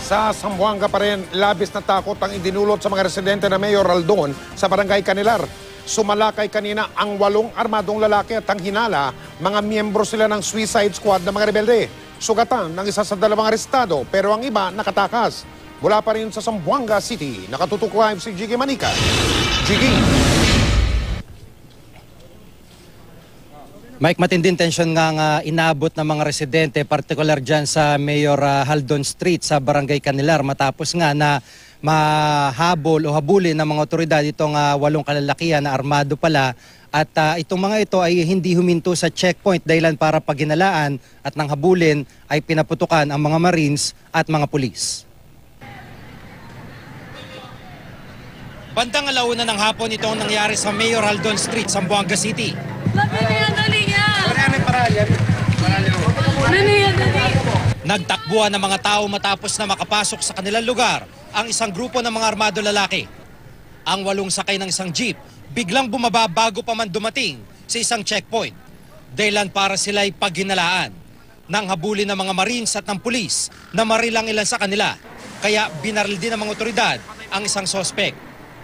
Sa Zamboanga pa rin, labis na takot ang idinulot sa mga residente na Mayor Aldon sa Barangay Canilar. Sumalakay kanina ang 8 armadong lalaki at ang hinala, mga miyembro sila ng suicide squad ng mga rebelde. Sugatan ng isa sa 2 arestado pero ang iba nakatakas. Mula pa rin sa Zamboanga City, nakatutok live si Jiggy Manica. Jiggy. Mike, matinding tensyon nga inabot ng mga residente, partikular dyan sa Mayor Haldon Street sa Barangay Canilar matapos nga na mahabol o habulin ng mga otoridad itong 8 kalalakihan na armado pala at itong mga ito ay hindi huminto sa checkpoint dahilan para paghinalaan at nang habulin ay pinaputukan ang mga Marines at mga pulis. Bandang 1:00 ng hapon itong nangyari sa Mayor Haldon Street, Zamboanga City. Nagtakbuhan ng mga tao matapos na makapasok sa kanilang lugar ang isang grupo ng mga armado lalaki. Ang 8 sakay ng isang jeep biglang bumaba bago pa man dumating sa isang checkpoint. Dahilan para sila'y paghinalaan nang habulin ng mga Marines at ng pulis na marilang ilan sa kanila. Kaya binaril din ng mga otoridad ang isang sospek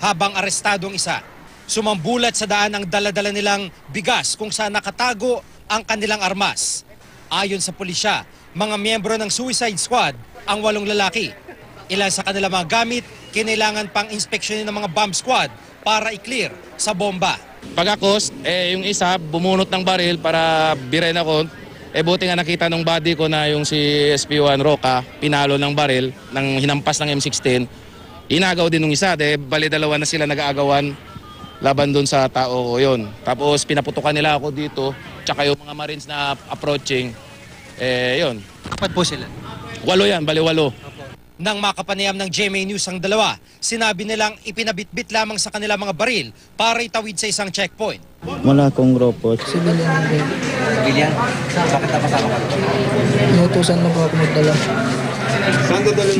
habang arestado ang isa. Sumambulat sa daan ang dala-dala nilang bigas kung saan nakatago ang kanilang armas. Ayon sa pulisya, mga miyembro ng suicide squad ang 8 lalaki. Ilan sa kanilang mga gamit, kinailangan pang inspeksyonin ng mga bomb squad para i-clear sa bomba. Pagkakos, yung isa bumunot ng baril para biren ako. Buti nga nakita ng body ko na yung si SP1 Roca, pinalo ng baril, ng hinampas ng M16. Inagaw din ng isa, bali 2 na sila nag-aagawan laban doon sa tao ko yun. Tapos pinaputukan nila ako dito, tsaka yung mga Marines na approaching, yun. Kapat po sila? 8 yan, bali 8. Nang makapanayam ng GMA News ang 2, sinabi nilang ipinabitbit lamang sa kanila mga baril para itawid sa isang checkpoint. Wala akong grupo. Civilian? Bakit napasama ka? Inutusan lang po ako magdala.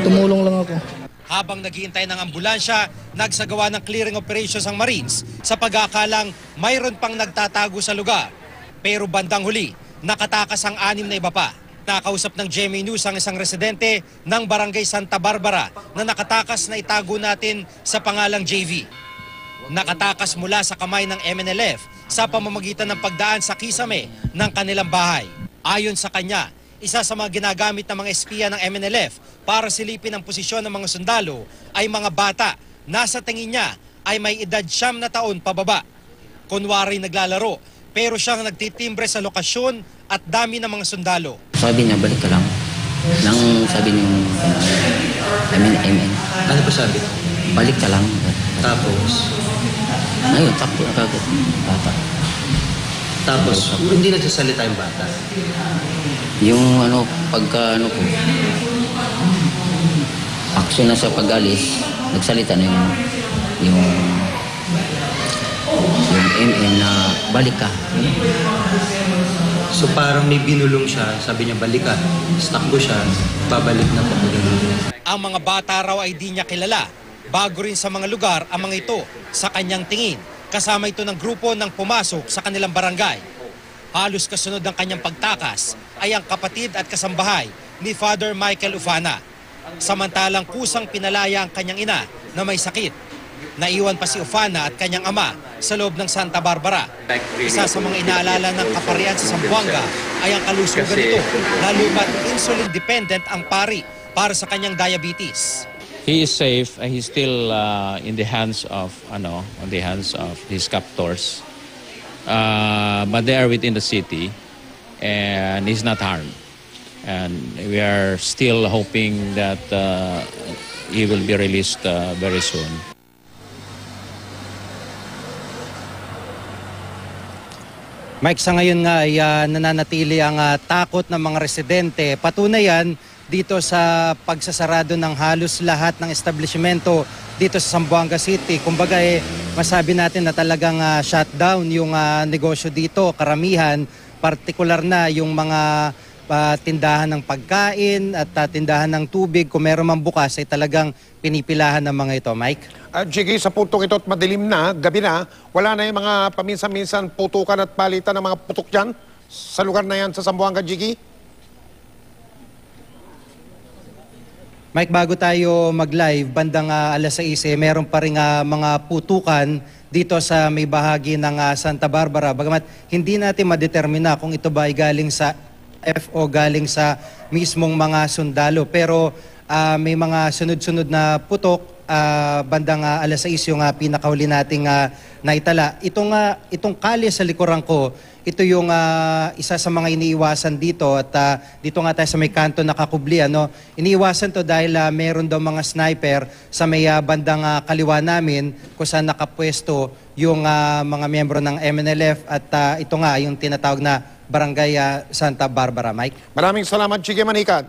Tumulong lang ako. Habang naghihintay ng ambulansya, nagsagawa ng clearing operations ang Marines sa pag-aakalang mayroon pang nagtatago sa lugar. Pero bandang huli, nakatakas ang 6 na iba pa. Nakausap ng GMA News ang isang residente ng Barangay Santa Barbara na nakatakas na itago natin sa pangalang JV. Nakatakas mula sa kamay ng MNLF sa pamamagitan ng pagdaan sa kisame ng kanilang bahay. Ayon sa kanya, isa sa mga ginagamit ng mga espiya ng MNLF para silipin ang posisyon ng mga sundalo ay mga bata na sa tingin niya ay may edad 9 na taon pababa. Kunwari naglalaro pero siyang nagtitimbre sa lokasyon at dami ng mga sundalo. Sabi niya balik ka lang. Nang sabi niya MN. Ano ba sabi? Balik ka lang. Tapos? Ayun, takbo na kagad. Bata. Tapos, hindi nagsasalita yung bata? Yung pagka ko, aksyon na sa pag-alis, nagsalita na yung MM na balik ka. So parang may binulong siya, sabi niya balik ka, takbo siya, babalik na po. Ang mga bata raw ay di niya kilala. Bago rin sa mga lugar ang mga ito sa kanyang tingin. Kasama ito ng grupo ng pumasok sa kanilang barangay. Halos kasunod ng kanyang pagtakas ay ang kapatid at kasambahay ni Father Michael Ufana. Samantalang kusang pinalaya ang kanyang ina na may sakit. Naiwan pa si Ufana at kanyang ama sa loob ng Santa Barbara. Isa sa mga inaalala ng kaparian sa Zamboanga ay ang kalusugan nito, lalo pat insulin dependent ang pari para sa kanyang diabetes. He is safe and he's still in the hands of his captors. But they are within the city and he's not harmed. And we are still hoping that he will be released very soon. Mike, sa ngayon nga ay nananatili ang takot ng mga residente. Patunay yan dito sa pagsasarado ng halos lahat ng establishmento dito sa Zamboanga City. Kumbaga masabi natin na talagang shutdown yung negosyo dito, karamihan, partikular na yung mga tindahan ng pagkain at tindahan ng tubig. Kung meron man bukas ay talagang pinipilahan ng mga ito. Mike? Jiggy, sa puntong ito at madilim na, gabi na, wala na yung mga paminsan-minsan putukan at palitan ng mga putok dyan sa lugar na yan sa Zamboanga, Jiggy? Mike, bago tayo mag-live, bandang alas 6, meron pa rin mga putukan dito sa may bahagi ng Santa Barbara. Bagamat hindi natin madetermina kung ito ba ay galing sa o galing sa mismong mga sundalo. Pero may mga sunod-sunod na putok, bandang alas 6 yung pinakahuli nating naitala. Itong kalye sa likuran ko, ito yung isa sa mga iniiwasan dito at dito nga tayo sa may kanto nakakubli. Iniiwasan to dahil meron daw mga sniper sa may bandang kaliwa namin kung saan nakapwesto yung mga miyembro ng MNLF at ito nga yung tinatawag na Barangay Santa Barbara. Mike? Maraming salamat, Chige Manikad.